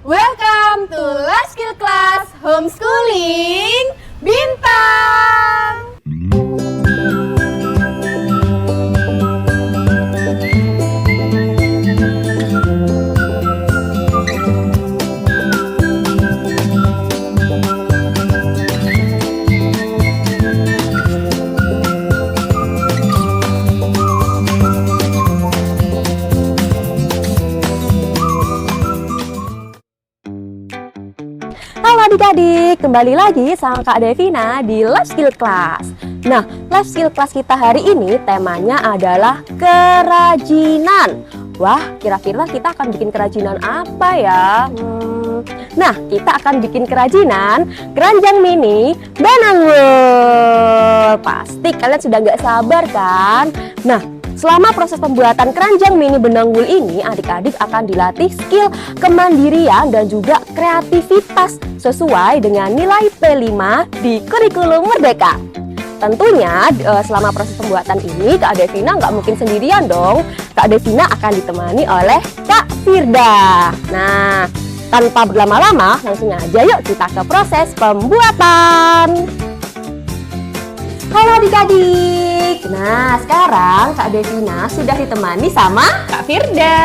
Welcome to Life Skill Class Homeschooling Bintang. Halo adik-adik, kembali lagi sama Kak Devina di Life Skill Class. Nah, Life Skill Class kita hari ini temanya adalah kerajinan. Wah, kira-kira kita akan bikin kerajinan apa ya? Nah, kita akan bikin kerajinan keranjang mini benang wool. Pasti kalian sudah nggak sabar kan? Nah, selama proses pembuatan keranjang mini benang wool ini, adik-adik akan dilatih skill kemandirian dan juga kreativitas sesuai dengan nilai P5 di kurikulum Merdeka. Tentunya selama proses pembuatan ini Kak Devina nggak mungkin sendirian dong. Kak Devina akan ditemani oleh Kak Firda. Nah, tanpa berlama-lama langsung aja yuk kita ke proses pembuatan. Halo adik-adik. Nah, sekarang Kak Devina sudah ditemani sama Kak Firda.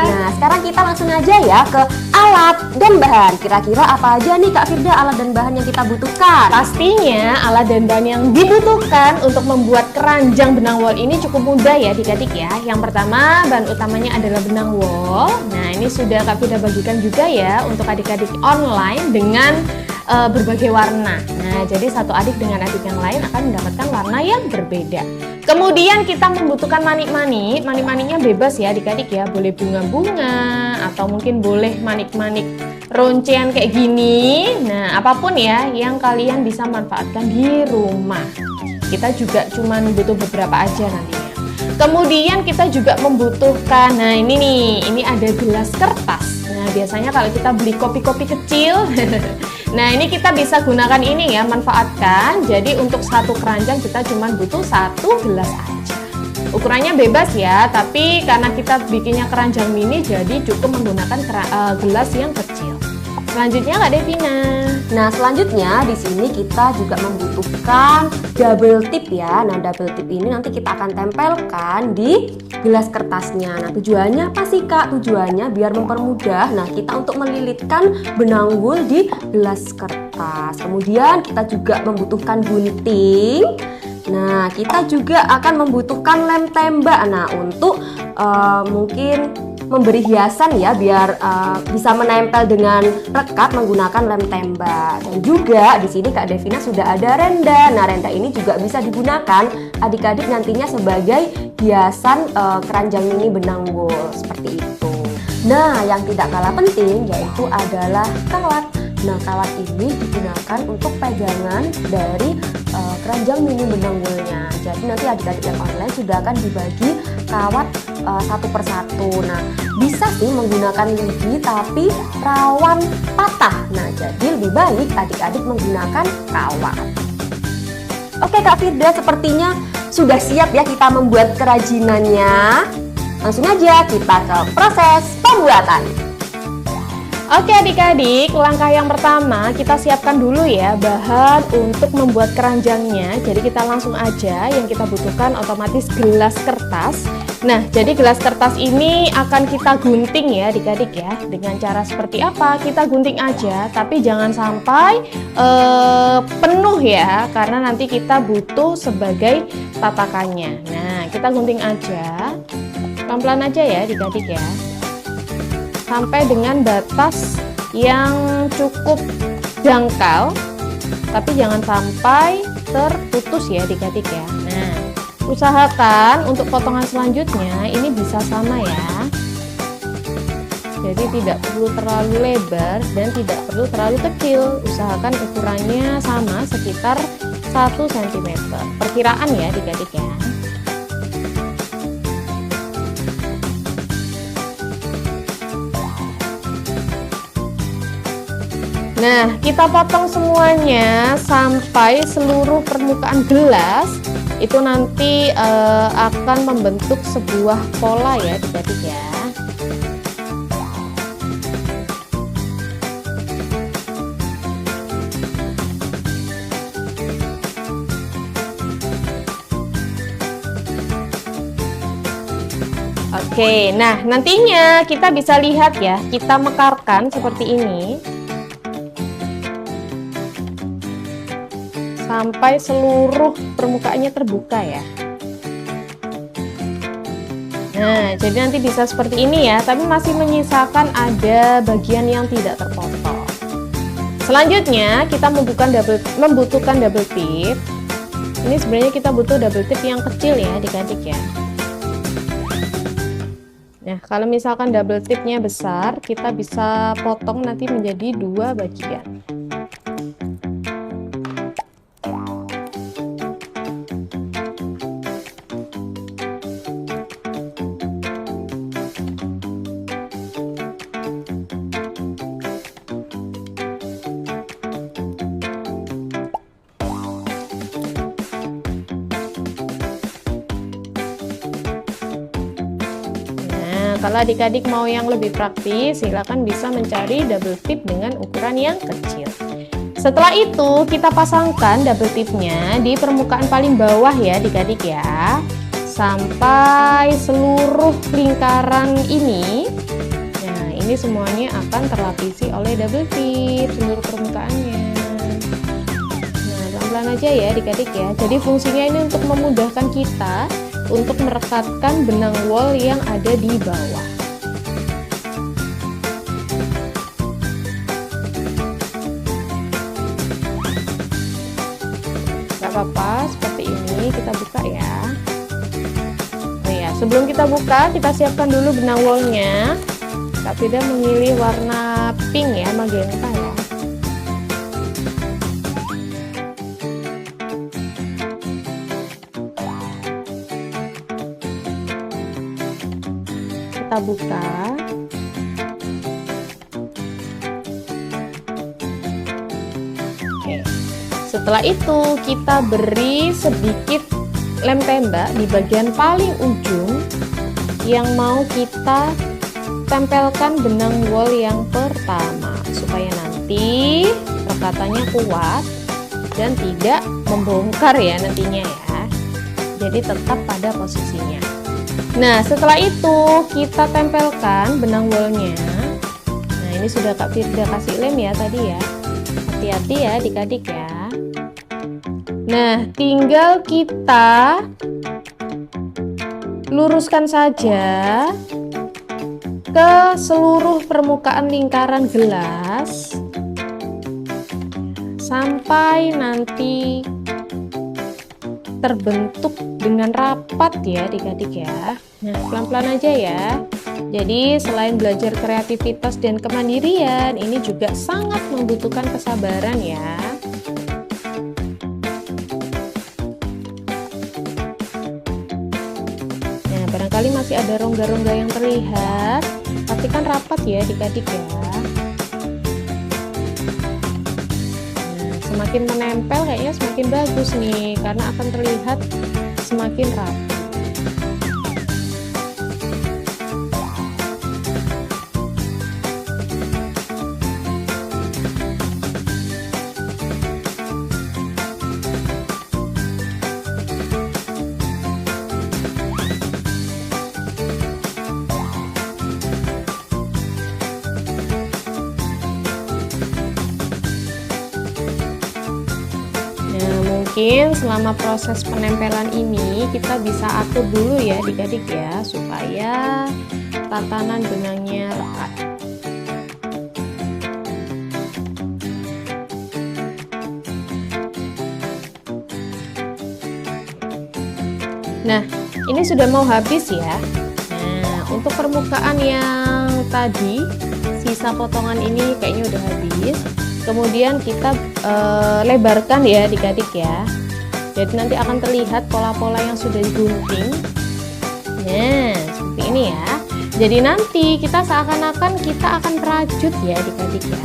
Nah, sekarang kita langsung aja ya ke alat dan bahan. Kira-kira apa aja nih Kak Firda alat dan bahan yang kita butuhkan? Pastinya alat dan bahan yang dibutuhkan untuk membuat keranjang benang wool ini cukup mudah ya adik-adik ya. Yang pertama, bahan utamanya adalah benang wool. Nah, ini sudah Kak Firda bagikan juga ya untuk adik-adik online dengan berbagai warna. Nah, jadi satu adik dengan adik yang lain akan mendapatkan warna yang berbeda. Kemudian kita membutuhkan manik-manik. Manik-maniknya bebas ya adik-adik ya. Boleh bunga-bunga atau mungkin boleh manik-manik roncean kayak gini. Nah, apapun ya yang kalian bisa manfaatkan di rumah. Kita juga cuma butuh beberapa aja nantinya. Kemudian kita juga membutuhkan, nah ini nih, ini ada gelas kertas. Nah, biasanya kalau kita beli kopi-kopi kecil, nah ini kita bisa gunakan ini ya, manfaatkan. Jadi untuk satu keranjang kita cuma butuh satu gelas aja. Ukurannya bebas ya, tapi karena kita bikinnya keranjang mini, jadi cukup menggunakan gelas yang kecil. Selanjutnya Kak Devina. Nah, selanjutnya di sini kita juga membutuhkan double tip ya. Nah, double tip ini nanti kita akan tempelkan di gelas kertasnya. Nah, tujuannya apa sih Kak? Tujuannya biar mempermudah. Nah, kita untuk melilitkan benang wool di gelas kertas. Kemudian kita juga membutuhkan gunting. Nah, kita juga akan membutuhkan lem tembak. Nah, untuk mungkin memberi hiasan ya biar bisa menempel dengan rekat menggunakan lem tembak. Dan juga di sini Kak Devina sudah ada renda. Nah, renda ini juga bisa digunakan adik-adik nantinya sebagai hiasan keranjang mini benang wool seperti itu. Nah, yang tidak kalah penting yaitu adalah kawat. Nah, kawat ini digunakan untuk pegangan dari keranjang mini benang woolnya. Jadi nanti adik-adik yang online sudah akan dibagi kawat satu persatu. Nah, bisa sih menggunakan lidi tapi rawan patah. Nah, jadi lebih baik adik-adik menggunakan kawat. Oke Kak Firda, sepertinya sudah siap ya kita membuat kerajinannya. Langsung aja kita ke proses pembuatan. Oke adik-adik, langkah yang pertama kita siapkan dulu ya bahan untuk membuat keranjangnya. Jadi kita langsung aja, yang kita butuhkan otomatis gelas kertas. Nah, jadi gelas kertas ini akan kita gunting ya adik-adik ya. Dengan cara seperti apa? Kita gunting aja, tapi jangan sampai penuh ya, karena nanti kita butuh sebagai tatakannya. Nah, kita gunting aja, pelan-pelan aja ya adik-adik ya, sampai dengan batas yang cukup dangkal, tapi jangan sampai terputus ya adik-adik ya. Nah, usahakan untuk potongan selanjutnya ini bisa sama ya, jadi tidak perlu terlalu lebar dan tidak perlu terlalu kecil. Usahakan ukurannya sama, sekitar 1 cm perkiraan ya adik-adik ya. Nah, kita potong semuanya sampai seluruh permukaan gelas itu nanti akan membentuk sebuah pola ya adik-adik ya. Oke, nah nantinya kita bisa lihat ya, kita mekarkan seperti ini sampai seluruh permukaannya terbuka ya. Nah, jadi nanti bisa seperti ini ya, tapi masih menyisakan ada bagian yang tidak terpotong. Selanjutnya kita membutuhkan double tip. Ini sebenarnya kita butuh double tip yang kecil ya adik-adik ya. Nah, kalau misalkan double tipnya besar, kita bisa potong nanti menjadi 2 bagian. Kalau adik-adik mau yang lebih praktis, silakan bisa mencari double tip dengan ukuran yang kecil. Setelah itu, kita pasangkan double tipnya di permukaan paling bawah ya adik-adik ya, sampai seluruh lingkaran ini. Nah, ini semuanya akan terlapisi oleh double tip seluruh permukaannya. Nah, pelan-pelan aja ya adik-adik ya. Jadi fungsinya ini untuk memudahkan kita untuk merekatkan benang wol yang ada di bawah. Gak apa-apa, seperti ini kita buka ya. Oh ya, sebelum kita buka, kita siapkan dulu benang wolnya. Kak Firda memilih warna pink ya, magenta ya. Kita buka. Oke. Setelah itu kita beri sedikit lem tembak di bagian paling ujung yang mau kita tempelkan benang wol yang pertama supaya nanti rekatannya kuat dan tidak membongkar ya nantinya ya. Jadi tetap pada posisinya. Nah, setelah itu kita tempelkan benang wolnya. Nah, ini sudah Kak Firda kasih lem ya tadi ya. Hati-hati ya adik-adik ya. Nah, tinggal kita luruskan saja ke seluruh permukaan lingkaran gelas sampai nanti terbentuk dengan rapat ya adik-adik ya. Nah, pelan-pelan aja ya. Jadi selain belajar kreativitas dan kemandirian, ini juga sangat membutuhkan kesabaran ya. Nah, barangkali masih ada rongga-rongga yang terlihat, pastikan rapat ya adik-adik ya. Semakin menempel kayaknya semakin bagus nih, karena akan terlihat semakin rapi. Mungkin selama proses penempelan ini kita bisa atur dulu ya adik-adik ya, supaya tatanan benangnya rekat. Nah, ini sudah mau habis ya. Nah, untuk permukaan yang tadi sisa potongan ini kayaknya udah habis. Kemudian kita lebarkan ya adik-adik ya. Jadi nanti akan terlihat pola-pola yang sudah digunting. Nah, seperti ini ya. Jadi nanti kita seakan-akan kita akan merajut ya adik-adik ya.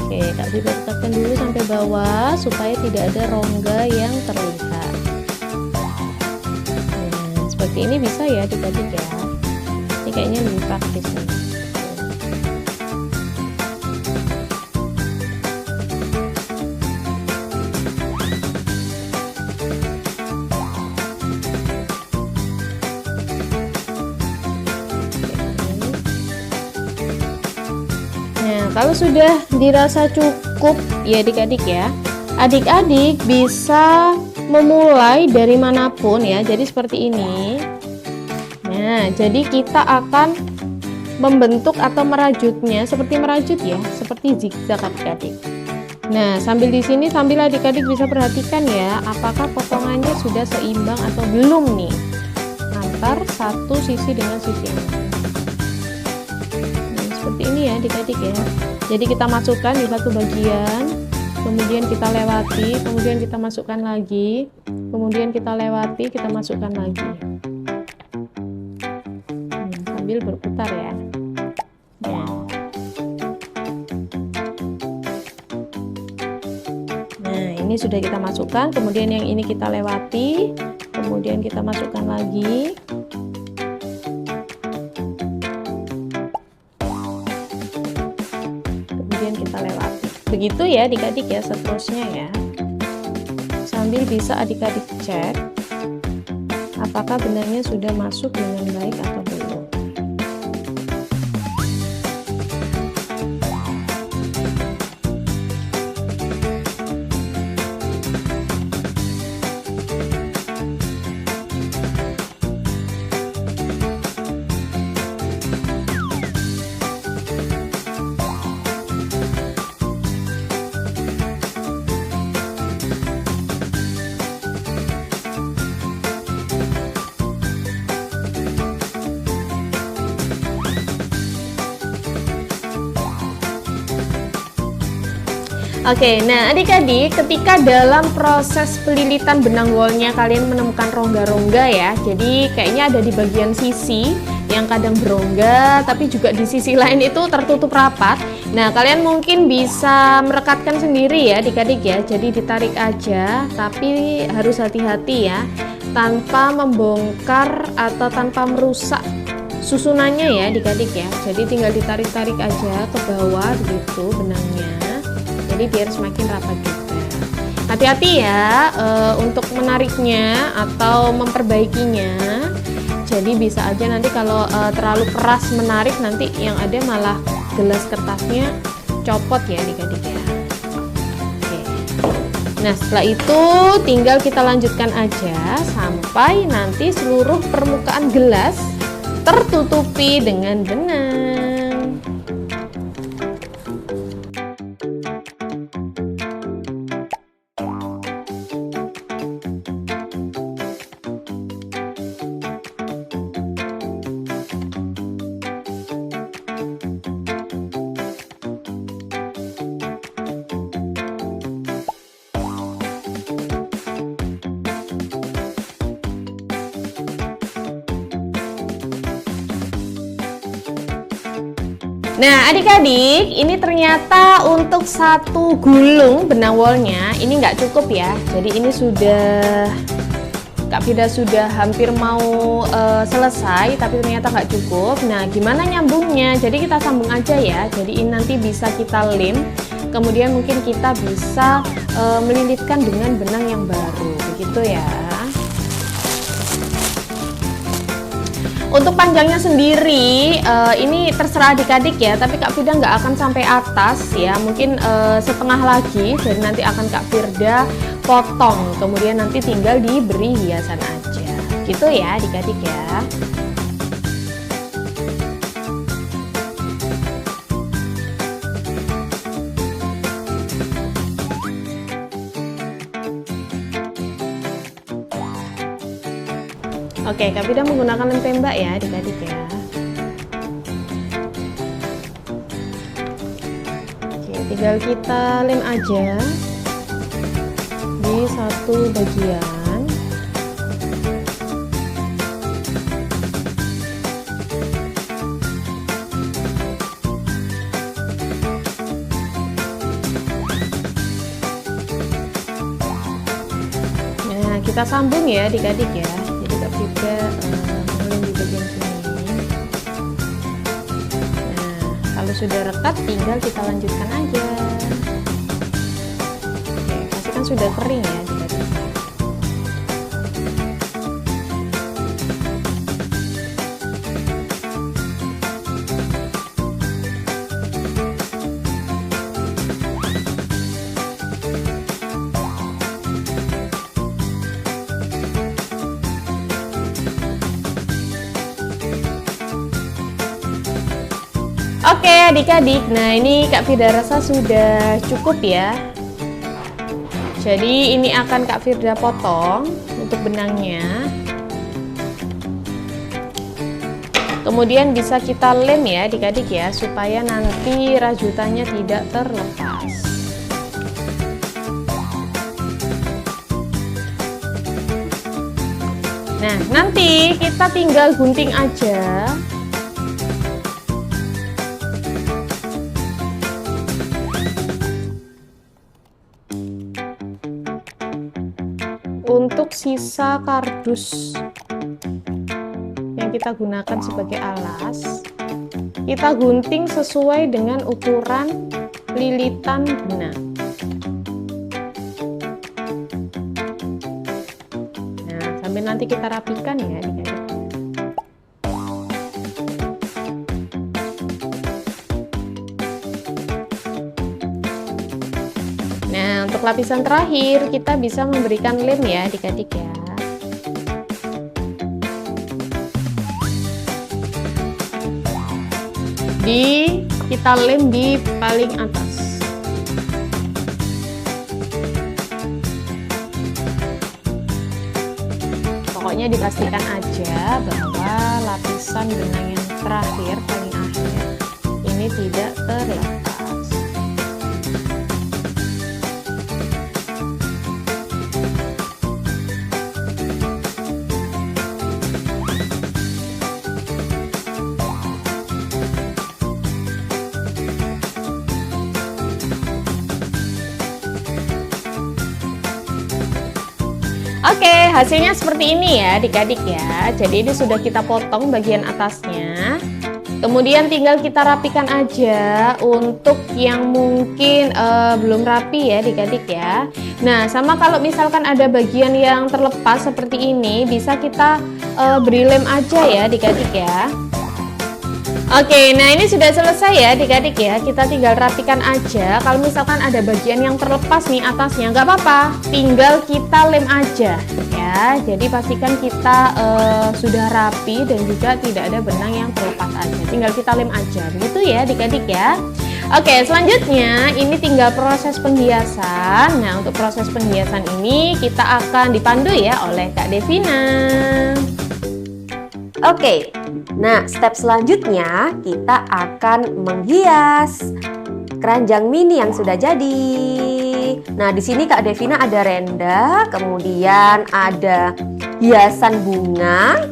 Oke, Kak Firda tekan dulu sampai bawah supaya tidak ada rongga yang terlihat. Nah, seperti ini bisa ya adik-adik ya. Ini kayaknya lebih praktis nih. kalau sudah dirasa cukup ya adik-adik ya, adik-adik bisa memulai dari manapun ya, jadi seperti ini. Nah, jadi kita akan membentuk atau merajutnya seperti merajut ya, seperti zigzag adik-adik. Nah, sambil di sini sambil adik-adik bisa perhatikan ya, apakah potongannya sudah seimbang atau belum nih antar satu sisi dengan sisi yang lain. Nah, seperti ini ya adik-adik ya. Jadi kita masukkan di satu bagian, kemudian kita lewati, kemudian kita masukkan lagi, kemudian kita lewati, kita masukkan lagi. Sambil berputar ya. Nah, ini sudah kita masukkan, kemudian yang ini kita lewati, kemudian kita masukkan lagi. Kemudian kita lewati. Begitu ya adik-adik ya seterusnya ya. Sambil bisa adik-adik cek apakah benangnya sudah masuk dengan baik atau belum. Oke, nah adik-adik ketika dalam proses pelilitan benang wol-nya kalian menemukan rongga-rongga ya, jadi kayaknya ada di bagian sisi yang kadang berongga tapi juga di sisi lain itu tertutup rapat. Nah, kalian mungkin bisa merekatkan sendiri ya adik-adik ya, jadi ditarik aja tapi harus hati-hati ya, tanpa membongkar atau tanpa merusak susunannya ya adik-adik ya. Jadi tinggal ditarik-tarik aja ke bawah begitu benangnya, jadi biar semakin rapat juga. Hati-hati ya untuk menariknya atau memperbaikinya. Jadi bisa aja nanti kalau terlalu keras menarik, nanti yang ada malah gelas kertasnya copot ya adik-adik ya. Oke. Nah, setelah itu tinggal kita lanjutkan aja sampai nanti seluruh permukaan gelas tertutupi dengan benang. Nah adik-adik, ini ternyata untuk satu gulung benang wolnya ini nggak cukup ya. Jadi ini sudah Kak Vida sudah hampir mau selesai, tapi ternyata nggak cukup. Nah gimana nyambungnya? Jadi kita sambung aja ya. Jadi ini nanti bisa kita lem, kemudian mungkin kita bisa melilitkan dengan benang yang baru, begitu ya. Untuk panjangnya sendiri ini terserah adik-adik ya, tapi Kak Firda nggak akan sampai atas ya, mungkin setengah lagi. Jadi nanti akan Kak Firda potong, kemudian nanti tinggal diberi hiasan aja, gitu ya adik-adik ya. Oke, Kak Vida menggunakan lem tembak ya adik-adik ya. Oke, tinggal kita lem aja di satu bagian. Nah, kita sambung ya adik-adik ya. Juga mengelem di bagian sini. Nah, kalau sudah rekat tinggal kita lanjutkan aja. Oke, pastikan sudah kering ya adik-adik. Oke adik-adik, nah ini Kak Firda rasa sudah cukup ya. Jadi ini akan Kak Firda potong untuk benangnya. Kemudian bisa kita lem ya adik-adik ya, supaya nanti rajutannya tidak terlepas. Nah, nanti kita tinggal gunting aja. Untuk sisa kardus yang kita gunakan sebagai alas, kita gunting sesuai dengan ukuran lilitan benang. Nah, sambil nanti kita rapikan ya adik-adik. Nah, untuk lapisan terakhir kita bisa memberikan lem ya adik-adik ya. Kita lem di paling atas. Pokoknya dipastikan aja bahwa lapisan benang yang terakhir paling akhir ini tidak terlepas. Oke, hasilnya seperti ini ya adik-adik ya. Jadi ini sudah kita potong bagian atasnya. Kemudian tinggal kita rapikan aja untuk yang mungkin belum rapi ya adik-adik ya. Nah, sama kalau misalkan ada bagian yang terlepas seperti ini, bisa kita beri lem aja ya adik-adik ya. Oke, nah ini sudah selesai ya adik-adik ya. Kita tinggal rapikan aja. Kalau misalkan ada bagian yang terlepas nih atasnya, nggak apa-apa, tinggal kita lem aja ya. Jadi pastikan kita sudah rapi dan juga tidak ada benang yang terlepas aja. Tinggal kita lem aja, begitu ya adik-adik ya. Oke, selanjutnya ini tinggal proses penghiasan. Nah, untuk proses penghiasan ini kita akan dipandu ya oleh Kak Devina. Oke, nah step selanjutnya kita akan menghias keranjang mini yang sudah jadi. Nah, di sini Kak Devina ada renda, kemudian ada hiasan bunga.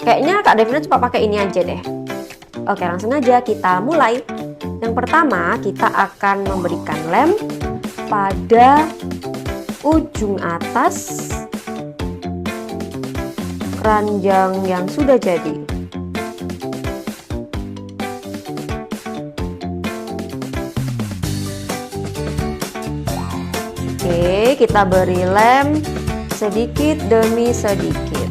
Kayaknya Kak Devina coba pakai ini aja deh. Oke, langsung aja kita mulai. Yang pertama kita akan memberikan lem pada ujung atas keranjang yang sudah jadi. Oke, kita beri lem sedikit demi sedikit.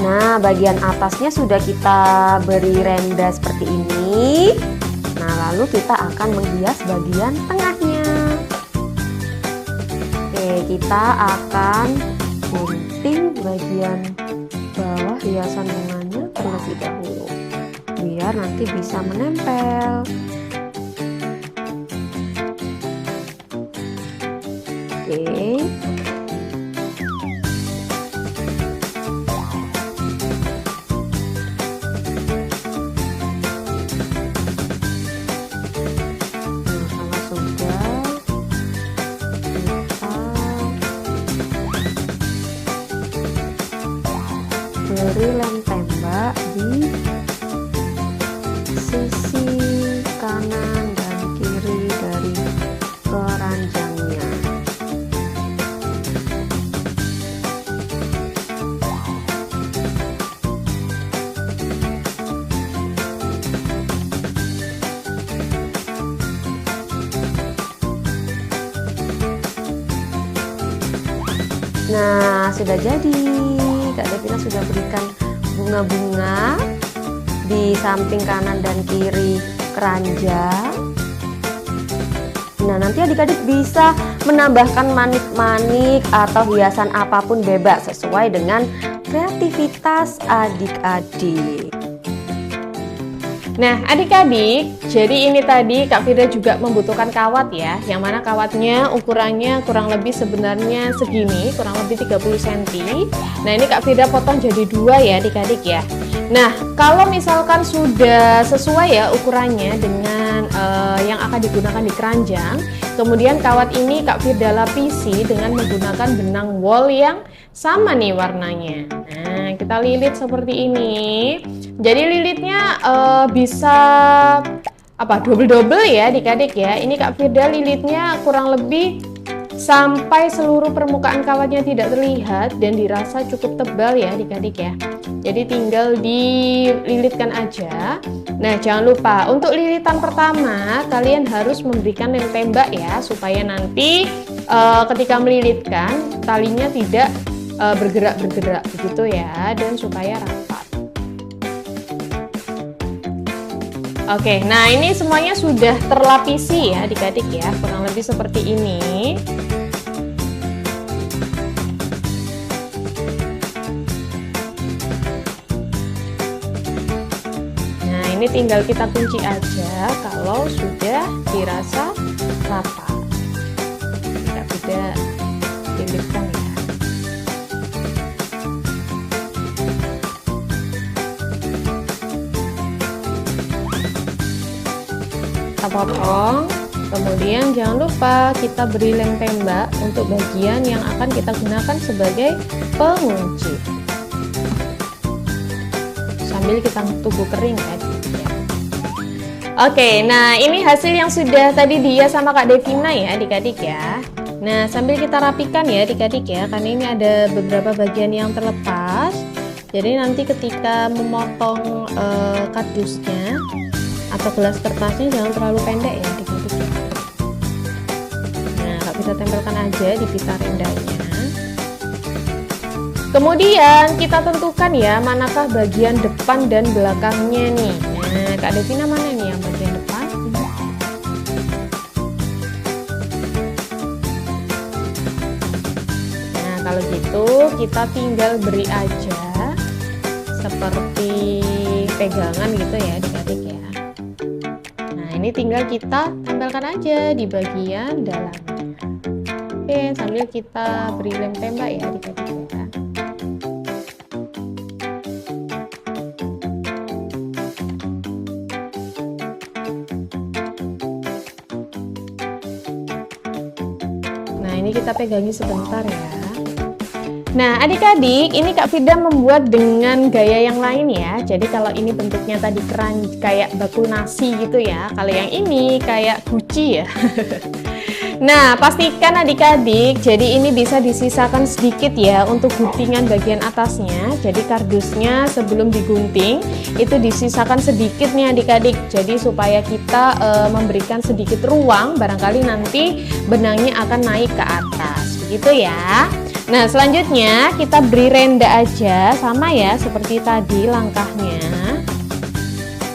Nah, bagian atasnya sudah kita beri renda seperti ini. Nah, lalu kita akan menghias bagian tengahnya. Oke, kita akan gunting bagian bawah hiasan bunganya terlebih dahulu, biar nanti bisa menempel. Oke. Beri lem tembak di sisi kanan dan kiri dari keranjangnya. Nah, sudah jadi. Kak Devina sudah berikan bunga-bunga di samping kanan dan kiri keranjang. Nah, nanti adik-adik bisa menambahkan manik-manik atau hiasan apapun bebas sesuai dengan kreativitas adik-adik. Nah, adik-adik, jadi ini tadi Kak Firda juga membutuhkan kawat ya, yang mana kawatnya ukurannya kurang lebih sebenarnya segini, kurang lebih 30 cm. Nah, ini Kak Firda potong jadi 2 ya adik-adik ya. Nah, kalau misalkan sudah sesuai ya ukurannya dengan yang akan digunakan di keranjang, kemudian kawat ini Kak Firda lapisi dengan menggunakan benang wol yang sama nih warnanya. Nah, kita lilit seperti ini. Jadi lilitnya bisa double-double ya adik-adik ya. Ini Kak Firda lilitnya kurang lebih sampai seluruh permukaan kawatnya tidak terlihat dan dirasa cukup tebal ya adik-adik ya. Jadi tinggal dililitkan aja. Nah, jangan lupa untuk lilitan pertama kalian harus memberikan lem tembak ya, supaya nanti ketika melilitkan talinya tidak bergerak-bergerak begitu ya, dan supaya rapat. Oke, nah ini semuanya sudah terlapisi ya adik-adik ya, kurang lebih seperti ini. Nah, ini tinggal kita kunci aja kalau sudah dirasa rata. Tidak sudah dililitkan ya. Kita potong, kemudian jangan lupa kita beri lem tembak untuk bagian yang akan kita gunakan sebagai pengunci, sambil kita tunggu kering ya. Oke, nah ini hasil yang sudah tadi dia sama Kak Devina ya adik-adik ya. Nah, sambil kita rapikan ya adik-adik ya, karena ini ada beberapa bagian yang terlepas. Jadi nanti ketika memotong kardusnya atau gelas kertasnya jangan terlalu pendek ya adik-adik. Nah, Kak bisa tempelkan aja di pita rendahnya. Kemudian kita tentukan ya manakah bagian depan dan belakangnya nih. Nah, Kak Devina mana nih yang bagian depan? Nah, kalau gitu kita tinggal beri aja seperti pegangan gitu ya adik-adik ya. Ini tinggal kita tempelkan aja di bagian dalamnya. Oke, sambil kita beri lem tembak ya adik-adik ya. Nah, ini kita pegangi sebentar ya. Nah, adik-adik, ini Kak Firda membuat dengan gaya yang lain ya. Jadi kalau ini bentuknya tadi kayak bakul nasi gitu ya. Kalau yang ini kayak guci ya. Nah, pastikan adik-adik, jadi ini bisa disisakan sedikit ya untuk guntingan bagian atasnya. Jadi kardusnya sebelum digunting itu disisakan sedikit nih adik-adik. Jadi supaya kita memberikan sedikit ruang, barangkali nanti benangnya akan naik ke atas. Begitu ya. Nah, selanjutnya kita beri renda aja, sama ya seperti tadi langkahnya.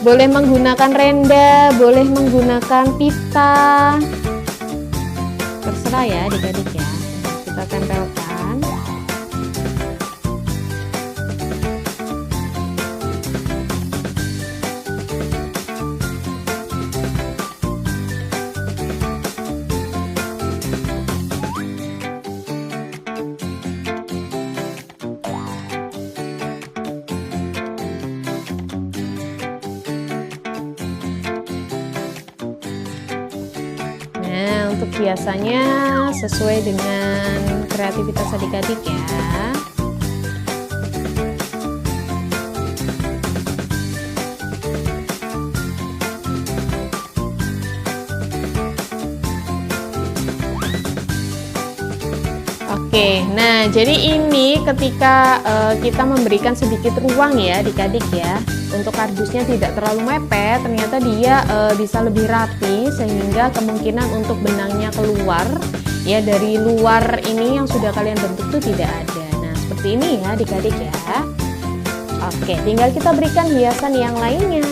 Boleh menggunakan renda, boleh menggunakan pita, terserah ya adik-adik ya. Kita tempelkan. Nah, untuk hiasannya sesuai dengan kreativitas adik-adik ya. Oke, nah jadi ini ketika kita memberikan sedikit ruang ya adik-adik ya, untuk kardusnya tidak terlalu mepet, ternyata dia bisa lebih rapi sehingga kemungkinan untuk benangnya keluar ya dari luar ini yang sudah kalian bentuk tuh tidak ada. Nah seperti ini ya adik-adik ya. Oke, tinggal kita berikan hiasan yang lainnya.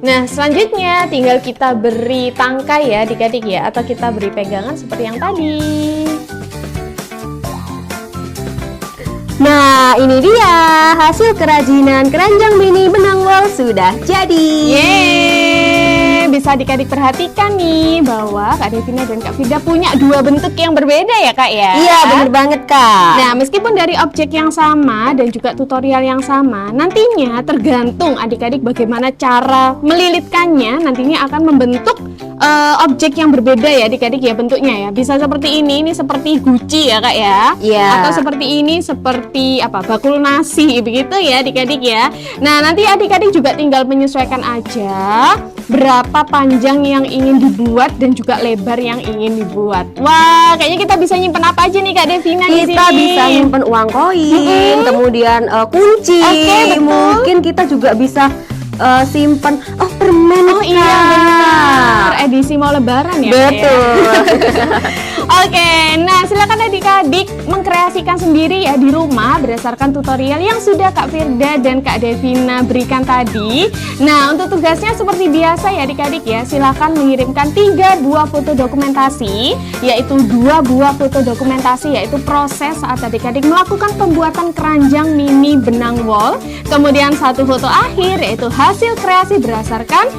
Nah, selanjutnya tinggal kita beri tangkai ya adik-adik ya, atau kita beri pegangan seperti yang tadi. Nah, ini dia hasil kerajinan keranjang mini benang wol sudah jadi. Yeay, bisa adik-adik perhatikan nih bahwa Kak Devina dan Kak Firda punya dua bentuk yang berbeda ya Kak ya. Iya, bener banget Kak. Nah, meskipun dari objek yang sama dan juga tutorial yang sama, nantinya tergantung adik-adik bagaimana cara melilitkannya, nantinya akan membentuk objek yang berbeda ya adik-adik ya bentuknya ya. Bisa seperti ini seperti guci ya Kak ya. Iya. Atau seperti ini seperti apa? Bakul nasi begitu ya adik-adik ya. Nah, nanti adik-adik juga tinggal menyesuaikan aja berapa panjang yang ingin dibuat dan juga lebar yang ingin dibuat. Wah, kayaknya kita bisa nyimpen apa aja nih Kak Devina di sini? Kita bisa nyimpen uang koin, kemudian kunci. Oke, betul. Mungkin kita juga bisa simpen permen. Oh iya benar, edisi mau lebaran ya. Betul. Oke, nah silakan adik-adik mengkreasikan sendiri ya di rumah berdasarkan tutorial yang sudah Kak Firda dan Kak Devina berikan tadi. Nah, untuk tugasnya seperti biasa ya adik-adik ya, silakan mengirimkan 3 buah foto dokumentasi, yaitu 2 buah foto dokumentasi yaitu proses saat adik-adik melakukan pembuatan keranjang mini benang wol, kemudian 1 foto akhir yaitu hasil kreasi berdasarkan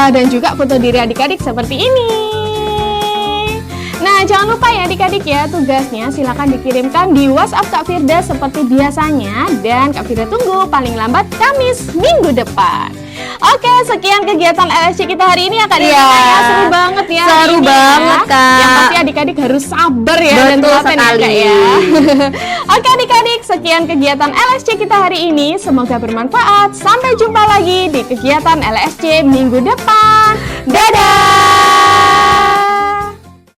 dan juga foto diri adik-adik seperti ini. Nah, jangan lupa ya adik-adik ya, tugasnya silakan dikirimkan di WhatsApp Kak Firda seperti biasanya, dan Kak Firda tunggu paling lambat Kamis minggu depan. Oke, sekian kegiatan LSC kita hari ini ya Kak Devina ya. Seru banget ya. Seru banget Kak. Yang pasti adik-adik harus sabar ya. Betul dan telaten sekali. ya Kak ya. Oke adik-adik, sekian kegiatan LSC kita hari ini. Semoga bermanfaat. Sampai jumpa lagi di kegiatan LSC minggu depan.